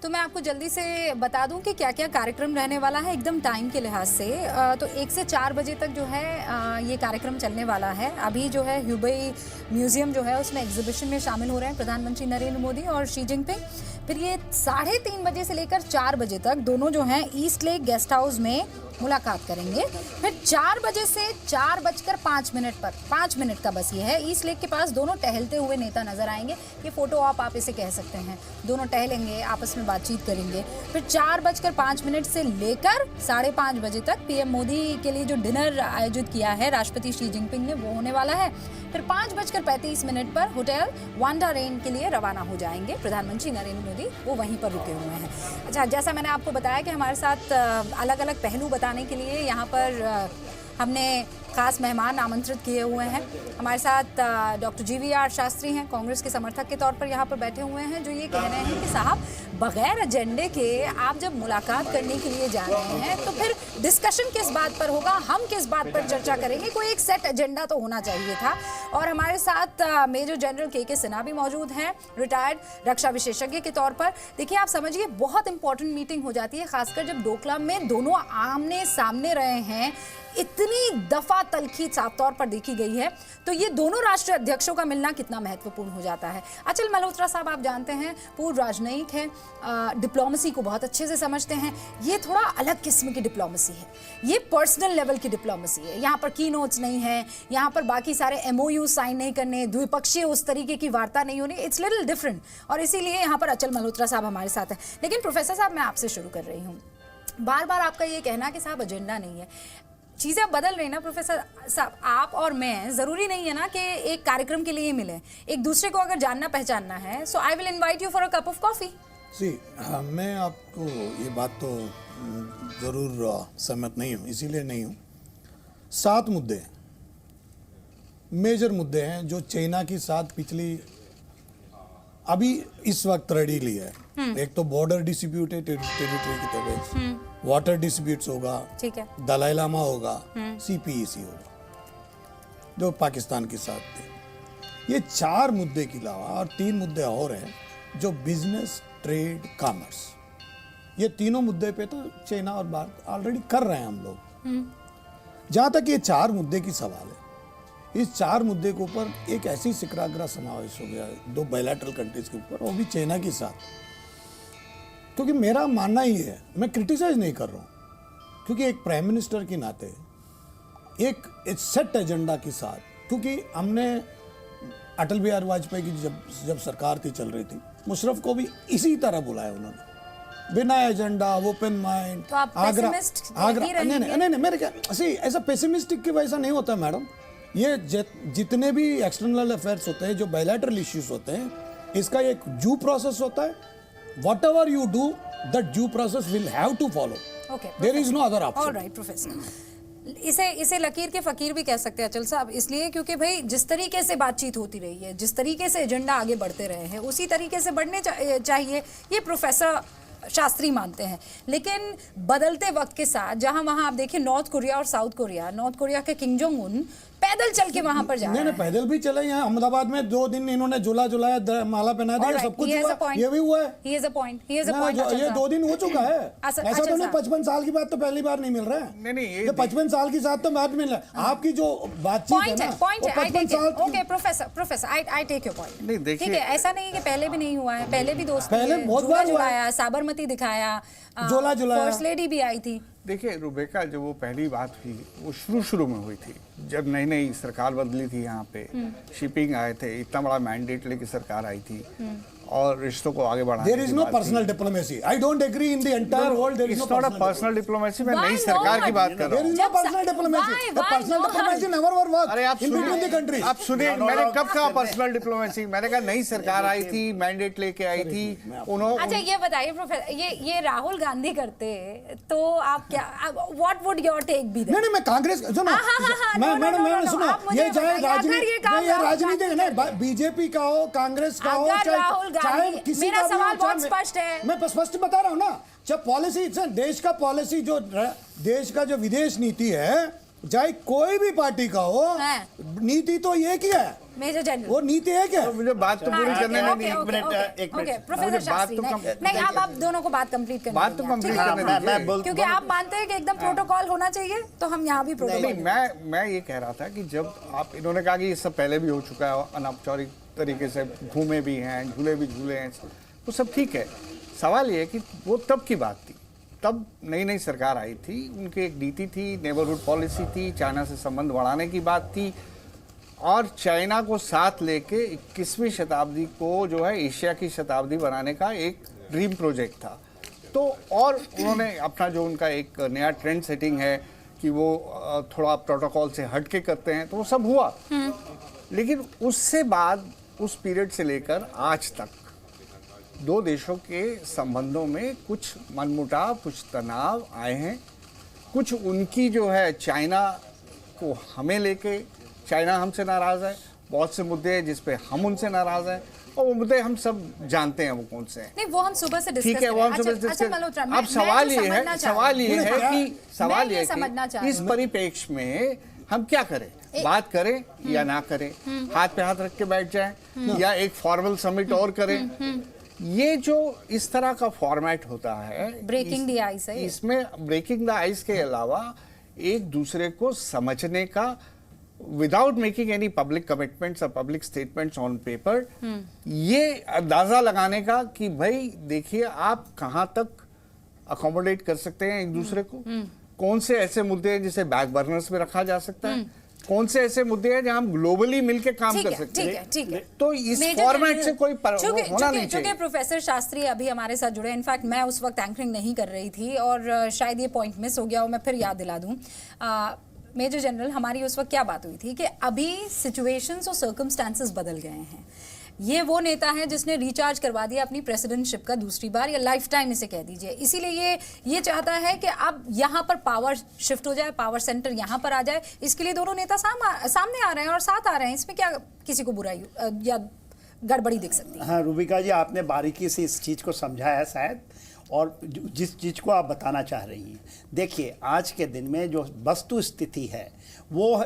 तो मैं आपको जल्दी से बता दूं कि क्या क्या कार्यक्रम रहने वाला है एकदम टाइम के लिहाज से। तो 1 से 4 बजे तक जो है ये कार्यक्रम चलने वाला है। अभी जो है ह्यूबेई म्यूजियम जो है उसमें एग्जीबिशन में शामिल हो रहे हैं प्रधानमंत्री नरेंद्र मोदी और शी जिनपिंग। फिर ये 3:30 बजे से लेकर 4 बजे तक दोनों जो हैं ईस्ट लेक गेस्ट हाउस में मुलाकात करेंगे। फिर 4 बजे से 4:05 पर 5 मिनट का बस ये है, ईस्ट लेक के पास दोनों टहलते हुए नेता नजर आएंगे। ये फोटो आप इसे कह सकते हैं। दोनों टहलेंगे, आपस में बातचीत करेंगे। फिर 4:05 से लेकर 5:30 बजे तक पीएम मोदी के लिए जो डिनर आयोजित किया है राष्ट्रपति शी जिनपिंग ने वो होने वाला है। फिर 5:35 पर होटल वांडा रेन के लिए रवाना हो जाएंगे प्रधानमंत्री नरेंद्र मोदी, वो वहीं पर रुके हुए हैं। अच्छा, जैसा मैंने आपको बताया कि हमारे साथ अलग अलग पहलू बताने के लिए यहाँ पर हमने खास मेहमान आमंत्रित किए हुए हैं। हमारे साथ डॉक्टर GVR शास्त्री हैं, कांग्रेस के समर्थक के तौर पर यहाँ पर बैठे हुए हैं, जो ये कह रहे हैं कि साहब बगैर एजेंडे के आप जब मुलाकात करने के लिए जा रहे हैं तो फिर डिस्कशन किस बात पर होगा, हम किस बात पर चर्चा करेंगे, कोई एक सेट एजेंडा तो होना चाहिए था। और हमारे साथ मेजर जनरल KK सिन्हा भी मौजूद हैं, रिटायर्ड रक्षा विशेषज्ञ के तौर पर। देखिए, आप समझिए बहुत इंपॉर्टेंट मीटिंग हो जाती है, खासकर जब डोकलाम में दोनों आमने सामने रहे हैं। इतनी दफा तलखी साफ तौर पर देखी गई है, तो ये दोनों राष्ट्रीय अध्यक्षों का मिलना कितना महत्वपूर्ण हो जाता है। अचल मल्होत्रा साहब, आप जानते हैं पूर्व राजनयिक हैं, डिप्लोमेसी को बहुत अच्छे से समझते हैं। ये थोड़ा अलग किस्म की डिप्लोमेसी है, ये पर्सनल लेवल की डिप्लोमेसी है। यहाँ पर की नोट्स नहीं है, यहाँ पर बाकी सारे MOU साइन नहीं करने, द्विपक्षीय उस तरीके की वार्ता नहीं होनी। इट्स लिटिल डिफरेंट, और इसीलिए यहाँ पर अचल मल्होत्रा साहब हमारे साथ हैं। लेकिन प्रोफेसर साहब, मैं आपसे शुरू कर रही हूँ। बार बार आपका ये कहना कि साहब एजेंडा नहीं है, चीज़ें बदल रही ना प्रोफेसर साहब। आप और मैं, ज़रूरी नहीं है ना कि एक कार्यक्रम के लिए ही मिले। एक दूसरे को अगर जानना पहचानना है, so I will invite you for a cup of coffee. मैं आपको ये बात तो ज़रूर सहमत नहीं हूँ, इसीलिए नहीं हूँ। 7 मुद्दे मेजर मुद्दे हैं जो चाइना के साथ पिछली अभी इस वक्त रेडी ली है। एक तो बॉर्डर डिस्प्यूट है, टेरिटरी की तरफ, वाटर डिस्प्यूट्स होगा, ठीक है, दलाई लामा होगा, CPEC होगा जो पाकिस्तान के साथ थे। ये 4 मुद्दे के अलावा और 3 मुद्दे और हैं जो बिजनेस, ट्रेड, कॉमर्स, ये तीनों मुद्दे पे तो चाइना और भारत ऑलरेडी कर रहे हैं हम लोग। जहाँ तक ये 4 मुद्दे की सवाल है, इस 4 मुद्दे के ऊपर एक ऐसी शिखराग्रह समावेश हो गया 2 बायलैटरल कंट्रीज के ऊपर, वो भी चाइना के साथ। क्योंकि मेरा मानना ये है, मैं क्रिटिसाइज नहीं कर रहा हूँ, क्योंकि एक प्राइम मिनिस्टर के नाते एक सेट एजेंडा के साथ, क्योंकि हमने अटल बिहारी वाजपेयी की जब सरकार थी, चल रही थी, मुशर्रफ को भी इसी तरह बुलाया उन्होंने, बिना एजेंडा, ओपन माइंड। तो आप आगरा नहीं, मेरे क्या ऐसा पेसिमिस्टिक की वजह नहीं होता मैडम। ये जितने भी एक्सटर्नल अफेयर्स होते हैं, जो बायलैटरल इश्यूज होते हैं, इसका एक ड्यू प्रोसेस होता है। Whatever you do, that due process will have to follow. Okay, there is no other option. All right, professor. इसे लकीर के फकीर भी कह सकते हैं अचल साहब, इसलिए क्योंकि भाई जिस तरीके से बातचीत होती रही है, जिस तरीके से एजेंडा आगे बढ़ते रहे हैं, उसी तरीके से बढ़ने चाहिए, ये प्रोफेसर शास्त्री मानते हैं। लेकिन बदलते वक्त के साथ, जहां वहां आप देखिए नॉर्थ कोरिया और साउथ कोरिया, नॉर्थ कोरिया के किम जोंग उन पैदल चल के वहां पर जा रहे हैं। नहीं, पैदल भी चले हैं। अहमदाबाद में 2 दिन इन्होंने झुलाया, माला पहना दिया, सब कुछ हुआ, ये भी हुआ है। He has a point. ये 2 दिन हो चुका है। ऐसा तो नहीं 55 साल की बात तो पहली बार नहीं मिल रहा है। नहीं, ये 55 साल की साथ तो बात मिल रहा है। आपकी जो बातचीत है ना, 55 साल। Okay professor, I take your point. ठीक है, ऐसा नहीं है कि पहले भी नहीं हुआ है, पहले भी दोस्त, पहले बहुत बार हुआ, साबरमती दिखाया, झोला फर्स्ट लेडी भी आई थी। देखिए रुबेका, जब वो पहली बात हुई, वो शुरू में हुई थी, जब नई सरकार बदली थी। यहाँ पे शिपिंग आए थे, इतना बड़ा मैंडेट लेके सरकार आई थी और रिश्तों को आगे बढ़ाने। There is no personal diplomacy. I don't agree in the entire world. There is no personal diplomacy. मैं नई सरकार की बात कर रहा हूँ। There is no personal diplomacy. The personal diplomacy never work. अरे आप सुनिए, मैंने कब कहा पर्सनल डिप्लोमेसी? मैंने कहा नई सरकार आई थी, मैंडेट लेके आई थी उन्होंने। अच्छा, ये बताइए प्रोफेसर, ये राहुल गांधी करते तो आप क्या, what would your take be? नहीं, मैं कांग्रेस सुनो, मैडम सुनो, ये चाहे राजनीति है ना, बीजेपी का हो, कांग्रेस का हो, चाहे किसी मेरा सवाल बहुत स्पष्ट है। मैं स्पष्ट बता रहा हूँ ना, जब पॉलिसी, देश का पॉलिसी, जो देश का जो विदेश नीति है, चाहे कोई भी पार्टी का हो, नीति तो एक ही है। मेजर जनरल वो नीति है क्या? तो मुझे बात तो पूरी करने हाँ, नहीं। ओके, मिनट, ओके, एक ओके, मिनट। प्रोफेसर मुझे बात शास्त्री तो नहीं, आप दोनों को बात कंप्लीट करने बात तो दीजिए, कंप्लीट ठीक है? करने मैं दीजिए। क्योंकि आप मानते हैं कि एकदम प्रोटोकॉल होना चाहिए, तो हम यहाँ भी प्रोटोकॉल। नहीं, मैं ये कह रहा था कि जब आप, इन्होंने कहा कि ये सब पहले भी हो चुका है, अनौपचारिक तरीके से घूमे भी हैं, झूले भी झूले हैं, वो सब ठीक है। सवाल ये है कि वो तब की बात थी, तब नई नई सरकार आई थी, उनकी एक नीति थी, नेबरहुड पॉलिसी थी, चाइना से संबंध बढ़ाने की बात थी, और चाइना को साथ लेके 21वीं शताब्दी को जो है एशिया की शताब्दी बनाने का एक ड्रीम प्रोजेक्ट था। तो और उन्होंने अपना जो उनका एक नया ट्रेंड सेटिंग है कि वो थोड़ा प्रोटोकॉल से हट के करते हैं, तो वो सब हुआ। लेकिन उससे बाद, उस पीरियड से लेकर आज तक दो देशों के संबंधों में कुछ मनमुटाव, कुछ तनाव आए हैं। कुछ उनकी जो है चाइना को हमें लेके, चाइना हमसे नाराज़ है, बहुत से मुद्दे हैं जिस पे हम उनसे नाराज़ हैं, और वो मुद्दे हम सब जानते हैं वो कौन से हैं। नहीं, वो हम सुबह से डिस्कस ठीक है, वो हम सुबह डिस्कस। अब सवाल ये है कि इस परिप्रेक्ष्य में हम क्या करें, बात करें या ना करें, हाथ पे हाथ रख के बैठ जाएं या एक फॉर्मल समिट और करें। ये जो इस तरह का फॉर्मेट होता है, ब्रेकिंग द आइस है, इसमें ब्रेकिंग द आइस के अलावा एक दूसरे को समझने का, without making any public commitments और पब्लिक स्टेटमेंट्स ऑन पेपर, ये अंदाजा लगाने का कि भाई देखिए आप कहाँ तक अकोमोडेट कर सकते हैं एक दूसरे को, कौन से ऐसे मुद्दे हैं जिसे बैक बर्नर्स में रखा जा सकता है, कौन से ऐसे मुद्दे हैं जहां हम ग्लोबली मिलकर काम कर सकते हैं। ठीक है। तो इस फॉर्मेट से कोई होना नहीं चाहिए। चूंकि प्रोफेसर शास्त्री अभी हमारे साथ जुड़े, इनफैक्ट मैं उस वक्त एंकरिंग नहीं कर रही थी और शायद ये पॉइंट मिस हो गया हो, मैं फिर याद दिला दूं। मेजर जनरल, हमारी उस वक्त क्या बात हुई थी कि अभी सिचुएशंस और सर्कमस्टांसेस बदल गए हैं। ये वो नेता है जिसने रिचार्ज करवा दिया अपनी प्रेसिडेंटशिप का दूसरी बार, या लाइफ टाइम इसे कह दीजिए। इसीलिए ये चाहता है कि अब यहाँ पर पावर शिफ्ट हो जाए, पावर सेंटर यहाँ पर आ जाए। इसके लिए दोनों नेता सामने आ रहे हैं और साथ आ रहे हैं। इसमें क्या किसी को बुराई या गड़बड़ी दिख सकती है? हाँ रूबिका जी, आपने बारीकी से इस चीज़ को समझाया शायद, और जिस चीज़ को आप बताना चाह रही हैं, देखिए आज के दिन में जो वस्तु स्थिति है वो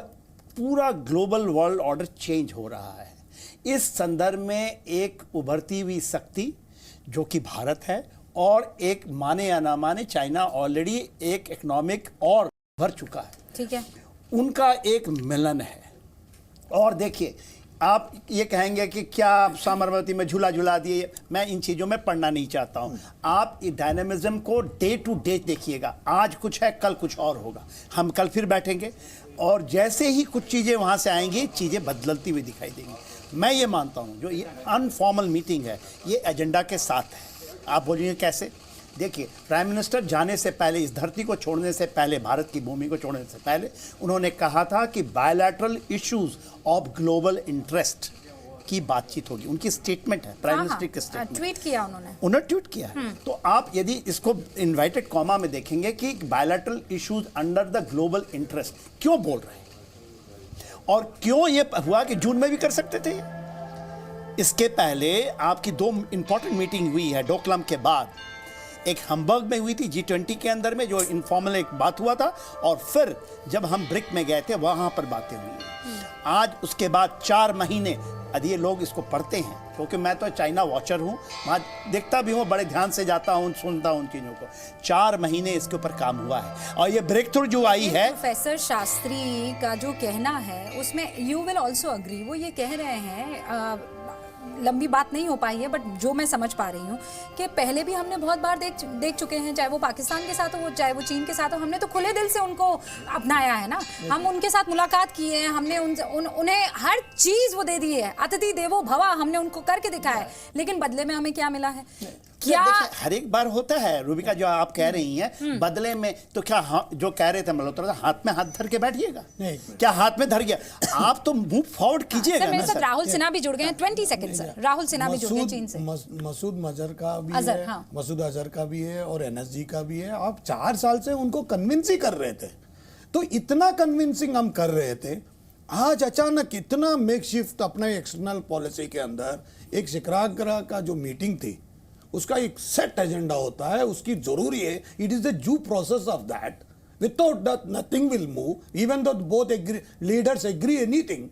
पूरा ग्लोबल वर्ल्ड ऑर्डर चेंज हो रहा है। इस संदर्भ में एक उभरती हुई शक्ति जो कि भारत है, और एक माने या ना माने चाइना ऑलरेडी एक इकोनॉमिक और भर चुका है, ठीक है, उनका एक मिलन है। और देखिए, आप ये कहेंगे कि क्या साबरमती में झूला झूला दिए, मैं इन चीज़ों में पढ़ना नहीं चाहता हूँ। आप डायनामिज्म को डे टू डे देखिएगा, आज कुछ है कल कुछ और होगा। हम कल फिर बैठेंगे और जैसे ही कुछ चीज़ें वहाँ से आएंगी, चीज़ें बदलती हुई दिखाई देंगी। मैं ये मानता हूँ जो ये अनफॉर्मल मीटिंग है, ये एजेंडा के साथ है। आप बोलिए कैसे? देखिए, प्राइम मिनिस्टर जाने से पहले, इस धरती को छोड़ने से पहले, भारत की भूमि को छोड़ने से पहले, उन्होंने कहा था कि bilateral issues of global interest की बातचीत होगी। उनकी स्टेटमेंट है, प्राइम मिनिस्टर की स्टेटमेंट, ट्वीट किया उन्होंने ट्वीट किया है। तो आप यदि इसको इन्वर्टेड कॉमा में देखेंगे कि bilateral issues under the global interest क्यों बोल रहे हैं, और क्यों ये हुआ कि जून में भी कर सकते थे। इसके पहले आपकी दो इंपॉर्टेंट मीटिंग हुई है डोकलाम के बाद। एक हम्बर्ग में हुई थी G20 के अंदर में, जो इनफॉर्मल एक बात हुआ था, और फिर जब हम ब्रिक में गए थे वहाँ पर बातें हुई। आज उसके बाद 4 महीने, यदि ये लोग इसको पढ़ते हैं, क्योंकि मैं तो चाइना वॉचर हूँ, वहाँ देखता भी हूँ, बड़े ध्यान से जाता हूँ, सुनता हूँ उन चीज़ों को। 4 महीने इसके ऊपर काम हुआ है, और ये ब्रेक थ्रू जो आई है। प्रोफेसर शास्त्री का जो कहना है उसमें यू विल ऑल्सो अग्री, वो ये कह रहे हैं, लंबी बात नहीं हो पाई है बट जो मैं समझ पा रही हूँ कि पहले भी हमने बहुत बार देख चुके हैं, चाहे वो पाकिस्तान के साथ हो, चाहे वो चीन के साथ हो, हमने तो खुले दिल से उनको अपनाया है ना। हम उनके साथ मुलाकात किए हैं, हमने उन्हें हर चीज वो दे दी है, अतिथि देवो भवा हमने उनको करके दिखाया है, लेकिन बदले में हमें क्या मिला है? क्या हर एक बार होता है रूबिका, जो आप कह रही हैं बदले में, तो क्या जो कह रहे थे मल्होत्रा, हाथ में हाथ धर के बैठिएगा? क्या हाथ में धर गया? आप तो मूव फॉरवर्ड कीजिएगा। मेरे साथ राहुल सिन्हा भी जुड़ गए हैं, 20 सेकंड सर। राहुल सिन्हा भी जुड़ गए चीन से। मसूद अजहर का भी है, मसूद अजहर का भी है, और NSG का भी है। आप 4 साल से उनको कन्विंस ही कर रहे थे, तो इतना कन्विंसिंग हम कर रहे थे, आज अचानक इतना मेकशिफ्ट अपने एक्सटर्नल पॉलिसी के अंदर एक शिखराग्रह का जो मीटिंग थी, उसका एक सेट एजेंडा होता है, उसकी जरूरी है। It is the due process of that, without that nothing will move, even though both leaders agree anything.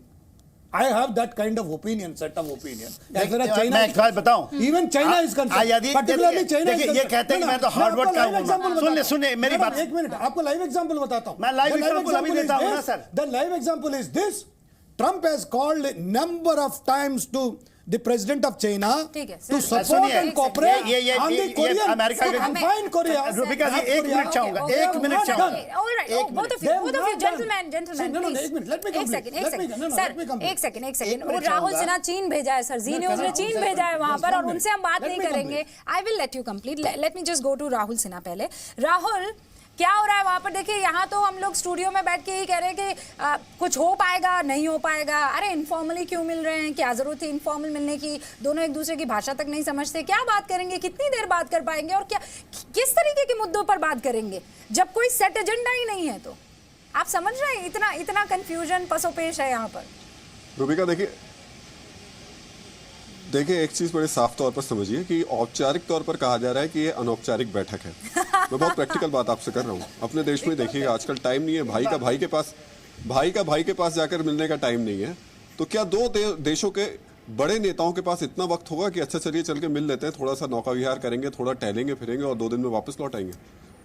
I have that kind of opinion, set of opinion. As far as मैं China एक बात बताऊं, even China is concerned. यदि Particularly China is देखिए ये concerned. कहते हैं कि मैं तो मैं हार्डवर्ड आपको का live example हूं। बताता हूं। सुनिए मेरी मैडम, बात, एक मिनट, आपको लाइव एग्जांपल बताता हूं। मैं live The example अभी example देता is हूं ना, this. Sir. The live example is this. Trump has called a number of times to the president of China ठीक है, to सर। support सुनिए, and cooperate ये on the Korean अमेरिका के- confined Korea. Rubika जी, North एक Korea. Minute चाहूंगा, They एक have minute not चाहूंगा। done. All right, एक both of They you, have not gentlemen, done. See, no, please. एक minute, let me एक complete. Second, Let me- no, no, sir, let me complete. एक second एक वो minute Rahul चाहूंगा। सिन्हा चीन भेजा है सर, जी मैं न्यूज कर ने रहा हूं, चीन सर, भेजा है वहां just पर, one और minute. उनसे हम बात Let नहीं me करेंगे। complete. I will let you complete, let me just go to Rahul Sinha पहले। राहुल, क्या हो रहा है वहां पर? देखिए यहाँ तो हम लोग स्टूडियो में बैठ के ही कह रहे हैं कि कुछ हो पाएगा, नहीं हो पाएगा। अरे इनफॉर्मली क्यों मिल रहे हैं, क्या जरूरत थी इनफॉर्मल मिलने की? दोनों एक दूसरे की भाषा तक नहीं समझते, क्या बात करेंगे, कितनी देर बात कर पाएंगे, और क्या किस तरीके के मुद्दों पर बात करेंगे जब कोई सेट एजेंडा ही नहीं है? तो आप समझ रहे हैं इतना इतना कंफ्यूजन पसोपेश है यहाँ पर। रूबिका देखिए एक चीज बड़े साफ तौर पर समझिए कि औपचारिक तौर पर कहा जा रहा है कि ये अनौपचारिक बैठक है। मैं बहुत प्रैक्टिकल बात आपसे कर रहा हूँ। अपने देश में देखिए आजकल टाइम नहीं है, भाई का भाई के पास जाकर मिलने का टाइम नहीं है। तो क्या दो देशों के बड़े नेताओं के पास इतना वक्त होगा कि अच्छा चलिए चल के मिल लेते हैं, थोड़ा सा नौका विहार करेंगे, थोड़ा टहलेंगे फिरेंगे और 2 दिन में वापस लौट आएंगे?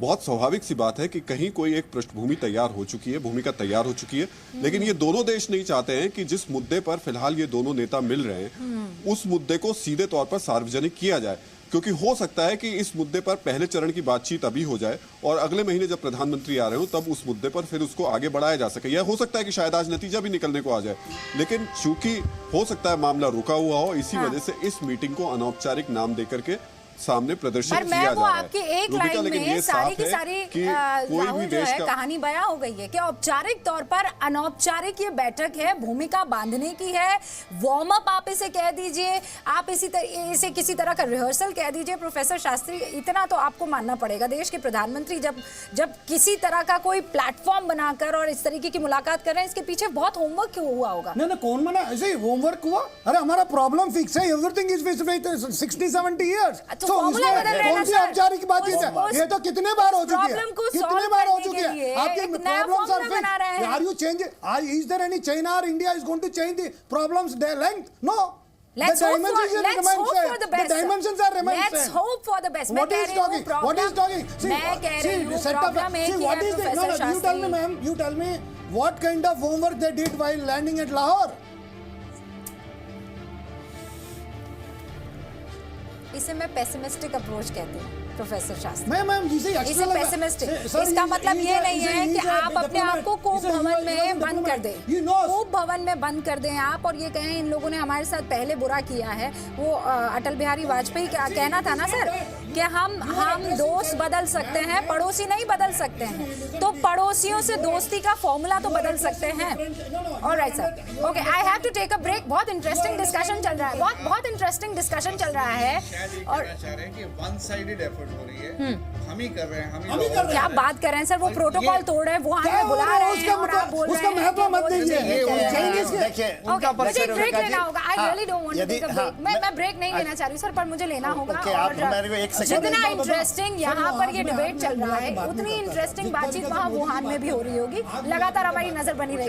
बहुत स्वाभाविक सी बात है कि कहीं कोई एक पृष्ठभूमि तैयार हो चुकी है, भूमिका तैयार हो चुकी है। लेकिन ये दोनों देश नहीं चाहते हैं कि जिस मुद्दे पर फिलहाल ये दोनों नेता मिल रहे हैं उस मुद्दे को सीधे तौर पर सार्वजनिक किया जाए, क्योंकि हो सकता है कि इस मुद्दे पर पहले चरण की बातचीत अभी हो जाए और अगले महीने जब प्रधानमंत्री आ रहे हो तब उस मुद्दे पर फिर उसको आगे बढ़ाया जा सके। यह हो सकता है कि शायद आज नतीजा भी निकलने को आ जाए, लेकिन चूंकि हो सकता है मामला रुका हुआ हो, इसी वजह से इस मीटिंग को अनौपचारिक नाम देकर के सामने प्रदर्शित पर किया मैं जा वो रहा है। आपकी एक रूबिका, लाइन लेकिन में ये सारी साफ की है सारी कि कोई राहुल भी जो देश है का कहानी बयां हो गई है कि औपचारिक तौर पर अनौपचारिक ये बैठक है, भूमिका बांधने की है, वार्म अप आप इसे कह दीजिए, आप इसे किसी तरह का रिहर्सल कह दीजिए। प्रोफेसर शास्त्री, इतना तो आपको मानना पड़ेगा, देश के प्रधानमंत्री जब किसी तरह का कोई प्लेटफॉर्म बनाकर और इस तरीके की मुलाकात कर रहे हैं, इसके पीछे बहुत होमवर्क हुआ होगा। नहीं कौन मना, ऐसे ही होमवर्क हुआ। अरे हमारा प्रॉब्लम फिक्स है, everything is fixed with 60-70 years. तो फॉर्मूला बदल रहे हैं ना कौन सी सर? औपचारिक बातचीत है? ये तो कितने बार हो चुकी है, प्रॉब्लम को कितने सॉल्व बार हो करने चुकी के है। लिए आपके एक नया प्रॉब्लम्स आर फॉर्मूला बना रहे हैं। Are you change, is there any China और India is going to change the problems their length? No. Let's hope for the best. The dimensions are remain Let's same. hope for the best. What is talking? What is talking? मैं कह रही हूँ problem एक ही what है is the, professor you tell me, Shastri. ma'am, you tell me what kind of homework they did while landing at Lahore? इसे मैं pessimistic approach कहती हूँ प्रोफेसर शास्त्री। मैम जिसे इसे पेसिमिस्टिक, इसका मतलब ये नहीं है कि आप अपने आप को कोप भवन में बंद कर दें, कोप भवन में बंद कर दें आप और ये कहें इन लोगों ने हमारे साथ पहले बुरा किया है। वो अटल बिहारी वाजपेयी का कहना था ना सर कि हम दोस्त बदल सकते हैं, पड़ोसी नहीं बदल सकते हैं। तो पड़ोसियों से दोस्ती का फॉर्मूला तो बदल सकते हैं। Alright sir, okay, I have to take a break. बहुत इंटरेस्टिंग डिस्कशन चल रहा है, बहुत इंटरेस्टिंग डिस्कशन चल रहा है। और चाह रहे हैं कि वन साइडेड एफर्ट हो रही है, हम ही कर रहे हैं, हम ही कर रहे हैं। क्या बात कर रहे हैं सर? वो प्रोटोकॉल तोड़ रहे हैं, वो हमें बुला रहे हैं और आप बोल रहे हैं उसका महत्व मत दीजिए। देखिए ओके, मुझे एक ब्रेक लेना होगा। I really don't want to यदि- टेक अ ब्रेक। मैं ब्रेक नहीं लेना चाह रही सर, पर मुझे लेना होगा। ओके, आप और हमारे को एक सेकंड जितना बताओ। इंटरेस्टिंग यहाँ पर ये डिबेट चल रहा है, उतनी इंटरेस्टिंग बातचीत वहाँ वुहान में भी हो रही होगी। लगातार हमारी नजर बनी रहेगी।